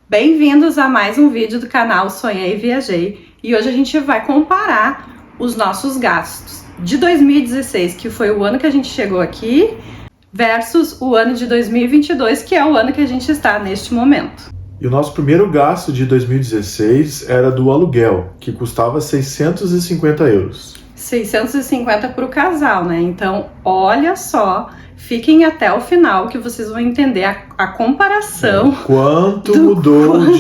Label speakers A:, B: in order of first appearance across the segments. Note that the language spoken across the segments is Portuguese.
A: Bem-vindos a mais um vídeo do canal Sonhei e Viajei, e hoje a gente vai comparar os nossos gastos de 2016, que foi o ano que a gente chegou aqui, versus o ano de 2022, que é o ano que a gente está neste momento.
B: E o nosso primeiro gasto de 2016 era do aluguel, que custava 650 euros.
A: 650 para o casal, né? Então, olha só, fiquem até o final que vocês vão entender a comparação.
B: Quanto mudou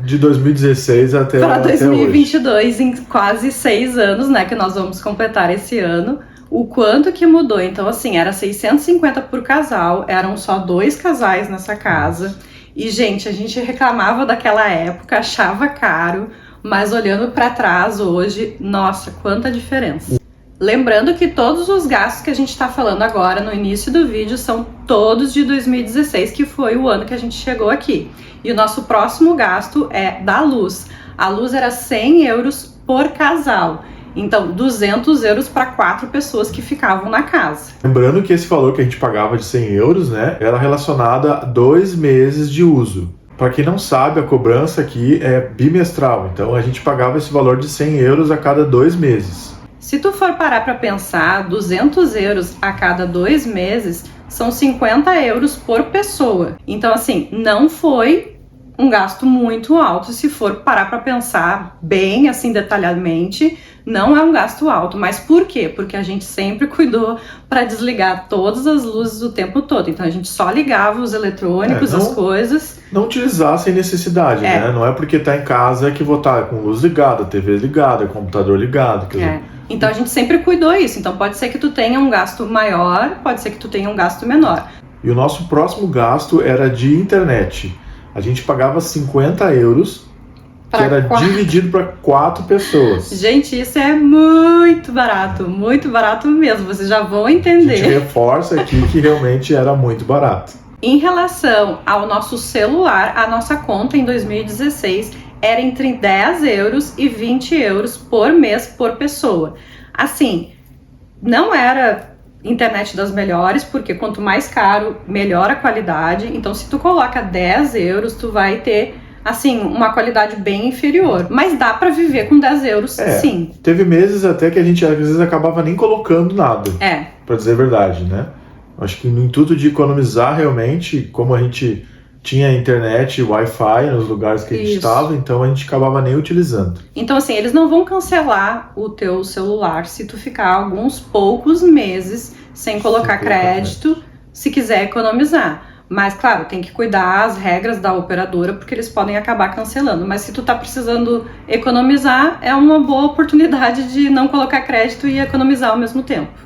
B: de 2016 até
A: 2022, em quase 6 anos, né? Que nós vamos completar esse ano. O quanto que mudou. Então, assim, era 650 por casal, eram só 2 casais nessa casa. E, gente, a gente reclamava daquela época, achava caro, mas olhando para trás hoje, nossa, quanta diferença. Lembrando que todos os gastos que a gente está falando agora no início do vídeo são todos de 2016, que foi o ano que a gente chegou aqui. E o nosso próximo gasto é da luz. A luz era 100 euros por casal. Então, 200 euros para 4 pessoas que ficavam na casa.
B: Lembrando que esse valor que a gente pagava de 100 euros, né, era relacionado a 2 meses de uso. Para quem não sabe, a cobrança aqui é bimestral. Então, a gente pagava esse valor de 100 euros a cada 2 meses.
A: Se tu for parar para pensar, 200 euros a cada 2 meses são 50 euros por pessoa. Então, assim, não foi um gasto muito alto. Se for parar para pensar bem, assim, detalhadamente, não é um gasto alto. Mas por quê? Porque a gente sempre cuidou para desligar todas as luzes o tempo todo. Então, a gente só ligava os eletrônicos, as coisas.
B: Não utilizar sem necessidade, né? Não é porque tá em casa que vou estar com luz ligada, TV ligada, computador ligado. Quer dizer,
A: então a gente sempre cuidou isso. Então pode ser que tu tenha um gasto maior, pode ser que tu tenha um gasto menor.
B: E o nosso próximo gasto era de internet. A gente pagava 50 euros, que era dividido para 4 pessoas.
A: Gente, isso é muito barato mesmo. Vocês já vão entender.
B: A gente reforça aqui que realmente era muito barato.
A: Em relação ao nosso celular, a nossa conta em 2016 era entre 10 euros e 20 euros por mês por pessoa. Assim, não era internet das melhores, porque quanto mais caro, melhor a qualidade. Então, se tu coloca 10 euros, tu vai ter, assim, uma qualidade bem inferior. Mas dá pra viver com 10 euros, sim.
B: Teve meses até que a gente, às vezes, acabava nem colocando nada. Pra dizer a verdade, né? Acho que no intuito de economizar realmente, como a gente tinha internet e Wi-Fi nos lugares que a gente estava, então a gente acabava nem utilizando.
A: Então, assim, eles não vão cancelar o teu celular se tu ficar alguns poucos meses sem colocar crédito, se quiser economizar. Mas, claro, tem que cuidar as regras da operadora, porque eles podem acabar cancelando. Mas se tu tá precisando economizar, é uma boa oportunidade de não colocar crédito e economizar ao mesmo tempo.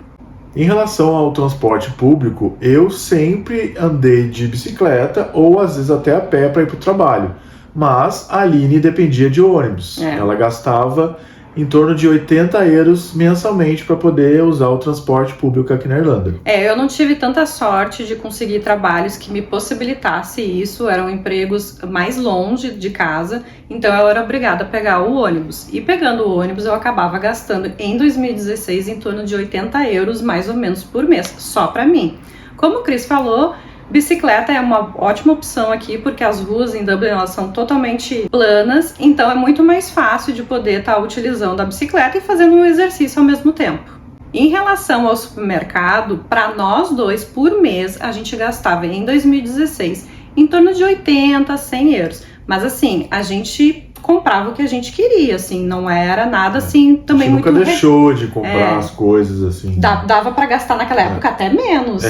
B: Em relação ao transporte público, eu sempre andei de bicicleta ou às vezes até a pé para ir para o trabalho. Mas a Aline dependia de ônibus. Ela gastava em torno de 80 euros mensalmente para poder usar o transporte público aqui na Irlanda.
A: Eu não tive tanta sorte de conseguir trabalhos que me possibilitasse isso, eram empregos mais longe de casa, então eu era obrigada a pegar o ônibus. E pegando o ônibus eu acabava gastando em 2016 em torno de 80 euros mais ou menos por mês, só para mim. Como o Chris falou, bicicleta é uma ótima opção aqui, porque as ruas em Dublin elas são totalmente planas, então é muito mais fácil de poder estar utilizando a bicicleta e fazendo um exercício ao mesmo tempo. Em relação ao supermercado, para nós dois por mês a gente gastava em 2016 em torno de 80 a 100 euros. Mas assim, a gente comprava o que a gente queria, assim, não era nada assim também muito...
B: A gente nunca deixou de comprar as coisas assim.
A: Dava para gastar naquela época até menos.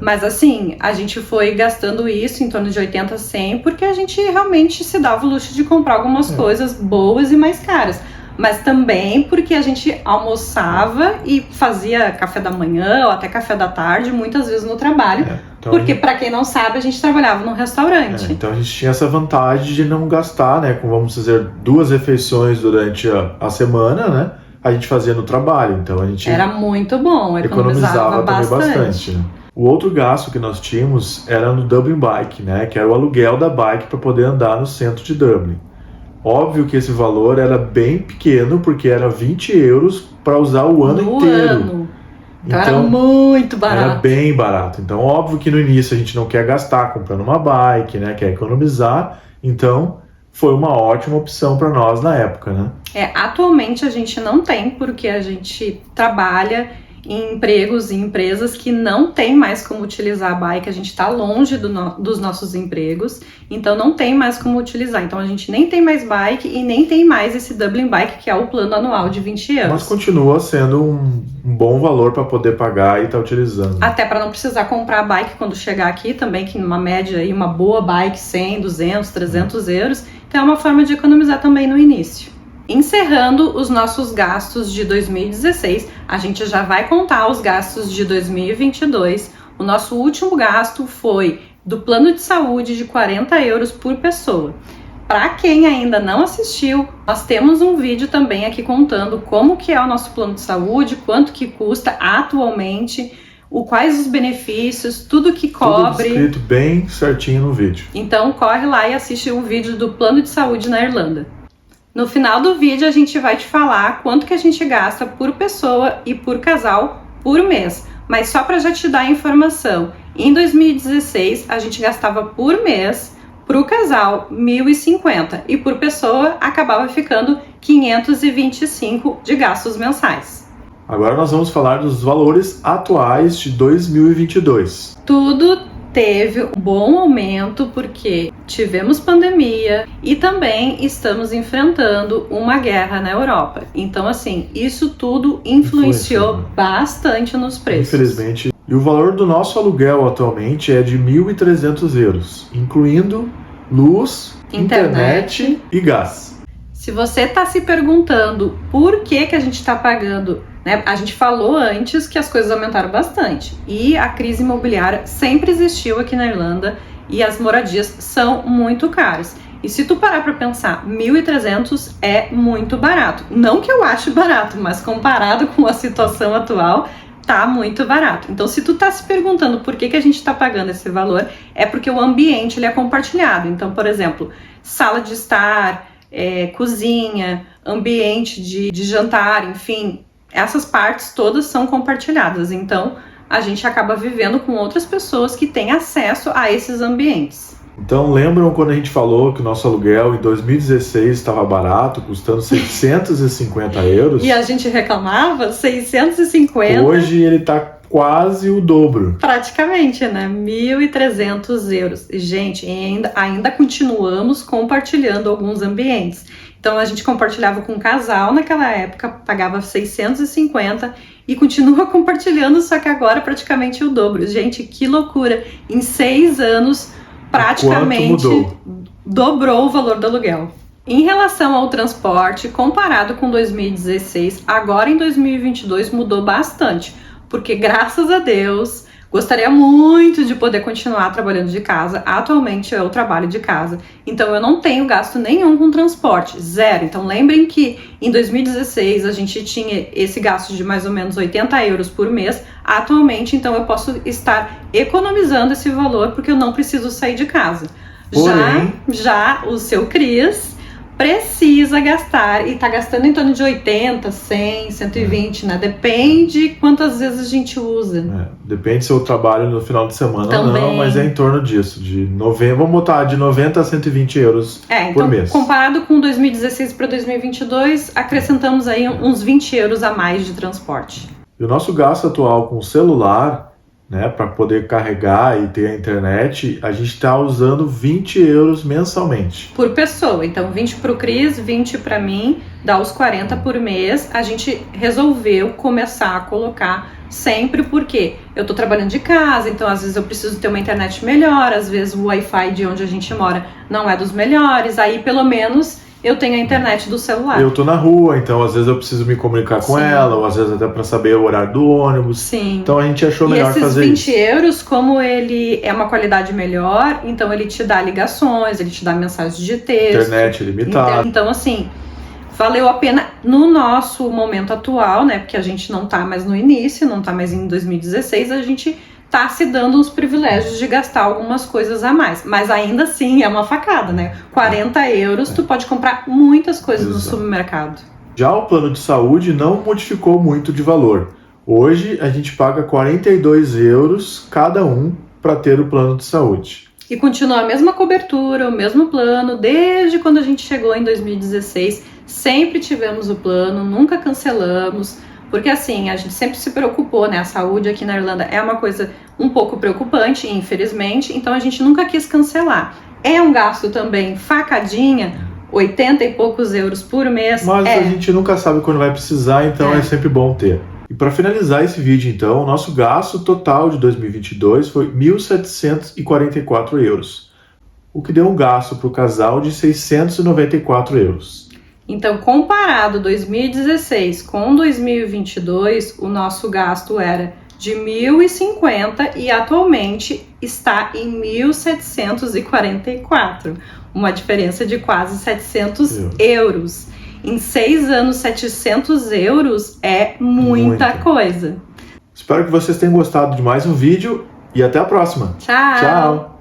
A: Mas assim, a gente foi gastando isso em torno de 80 a 100, porque a gente realmente se dava o luxo de comprar algumas coisas boas e mais caras. Mas também porque a gente almoçava e fazia café da manhã ou até café da tarde, muitas vezes no trabalho. Então, porque, para quem não sabe, a gente trabalhava num restaurante.
B: Então a gente tinha essa vantagem de não gastar, né? Com, vamos dizer, 2 refeições durante a semana, né? A gente fazia no trabalho. Então a gente...
A: Era muito bom, economizava bastante.
B: Né? O outro gasto que nós tínhamos era no Dublin Bike, né? Que era o aluguel da bike para poder andar no centro de Dublin. Óbvio que esse valor era bem pequeno, porque era 20 euros para usar o ano inteiro.
A: Então era muito barato.
B: Era bem barato. Então óbvio que no início a gente não quer gastar comprando uma bike, né? Quer economizar. Então, foi uma ótima opção para nós na época, né?
A: Atualmente a gente não tem, porque a gente trabalha em empregos e empresas que não tem mais como utilizar a bike, a gente está longe dos nossos empregos, então não tem mais como utilizar. Então a gente nem tem mais bike e nem tem mais esse Dublin Bike, que é o plano anual de 20 euros.
B: Mas continua sendo um bom valor para poder pagar e estar utilizando.
A: Até para não precisar comprar a bike quando chegar aqui também, que numa média aí uma boa bike 100, 200, 300 euros, então é uma forma de economizar também no início. Encerrando os nossos gastos de 2016, a gente já vai contar os gastos de 2022. O nosso último gasto foi do plano de saúde de 40 euros por pessoa. Para quem ainda não assistiu, nós temos um vídeo também aqui contando como que é o nosso plano de saúde, quanto que custa atualmente, quais os benefícios, tudo que cobre.
B: Tudo descrito bem certinho no vídeo.
A: Então corre lá e assiste o vídeo do plano de saúde na Irlanda. No final do vídeo a gente vai te falar quanto que a gente gasta por pessoa e por casal por mês. Mas só para já te dar a informação, em 2016 a gente gastava por mês, para o casal, 1.050 e por pessoa acabava ficando 525 de gastos mensais.
B: Agora nós vamos falar dos valores atuais de 2022.
A: Tudo teve um bom aumento porque tivemos pandemia e também estamos enfrentando uma guerra na Europa. Então, assim, isso tudo influenciou bastante nos preços.
B: Infelizmente. E o valor do nosso aluguel atualmente é de 1.300 euros, incluindo luz, internet e gás.
A: Se você está se perguntando por que a gente está pagando, né? A gente falou antes que as coisas aumentaram bastante e a crise imobiliária sempre existiu aqui na Irlanda e as moradias são muito caras. E se tu parar para pensar, 1.300 é muito barato. Não que eu ache barato, mas comparado com a situação atual, tá muito barato. Então, se tu tá se perguntando por que a gente tá pagando esse valor, é porque o ambiente ele é compartilhado. Então, por exemplo, sala de estar, cozinha, ambiente de jantar, enfim, essas partes todas são compartilhadas. Então, a gente acaba vivendo com outras pessoas que têm acesso a esses ambientes.
B: Então, lembram quando a gente falou que o nosso aluguel em 2016 estava barato, custando 650 euros?
A: E a gente reclamava 650.
B: Hoje ele está quase o dobro.
A: Praticamente, né? 1.300 euros. Gente, ainda continuamos compartilhando alguns ambientes. Então, a gente compartilhava com um casal naquela época, pagava 650 e continua compartilhando, só que agora praticamente o dobro. Gente, que loucura! Em 6 anos, praticamente dobrou o valor do aluguel. Em relação ao transporte, comparado com 2016, agora em 2022 mudou bastante, porque graças a Deus, gostaria muito de poder continuar trabalhando de casa. Atualmente eu trabalho de casa, então eu não tenho gasto nenhum com transporte, zero. Então lembrem que em 2016 a gente tinha esse gasto de mais ou menos 80 euros por mês. Atualmente, então, eu posso estar economizando esse valor porque eu não preciso sair de casa. Já o seu Cris precisa gastar e tá gastando em torno de 80, 100, 120, né? Depende quantas vezes a gente usa.
B: Depende se eu trabalho no final de semana
A: também.
B: Ou não, mas é em torno disso, vamos botar de 90 a 120 euros por mês.
A: Comparado com 2016 para 2022, acrescentamos aí uns 20 euros a mais de transporte.
B: E o nosso gasto atual com o celular, né, para poder carregar e ter a internet, a gente está usando 20 euros mensalmente.
A: Por pessoa, então 20 para o Cris, 20 para mim, dá os 40 por mês. A gente resolveu começar a colocar sempre porque eu tô trabalhando de casa, então às vezes eu preciso ter uma internet melhor, às vezes o Wi-Fi de onde a gente mora não é dos melhores, aí pelo menos eu tenho a internet do celular.
B: Eu tô na rua, então às vezes eu preciso me comunicar com ela, ou às vezes até para saber o horário do ônibus.
A: Sim.
B: Então a gente achou melhor fazer isso.
A: E esses 20 euros, como ele é uma qualidade melhor, então ele te dá ligações, ele te dá mensagens de texto.
B: Internet limitada.
A: Então assim, valeu a pena no nosso momento atual, né? Porque a gente não tá mais no início, não tá mais em 2016, a gente tá se dando os privilégios de gastar algumas coisas a mais, mas ainda assim é uma facada, né? 40 euros, tu pode comprar muitas coisas no supermercado.
B: Já o plano de saúde não modificou muito de valor. Hoje a gente paga 42 euros cada um para ter o plano de saúde.
A: E continua a mesma cobertura, o mesmo plano, desde quando a gente chegou em 2016, sempre tivemos o plano, nunca cancelamos, porque assim, a gente sempre se preocupou, né? A saúde aqui na Irlanda é uma coisa um pouco preocupante, infelizmente, então a gente nunca quis cancelar. É um gasto também facadinha, 80 e poucos euros por mês.
B: Mas a gente nunca sabe quando vai precisar, então é sempre bom ter. E para finalizar esse vídeo, então, o nosso gasto total de 2022 foi 1.744 euros, o que deu um gasto para o casal de 694 euros.
A: Então, comparado 2016 com 2022, o nosso gasto era de 1.050 e atualmente está em 1.744, uma diferença de quase 700 euros. Em 6 anos, 700 euros é muita coisa.
B: Espero que vocês tenham gostado de mais um vídeo e até a próxima.
A: Tchau!
B: Tchau!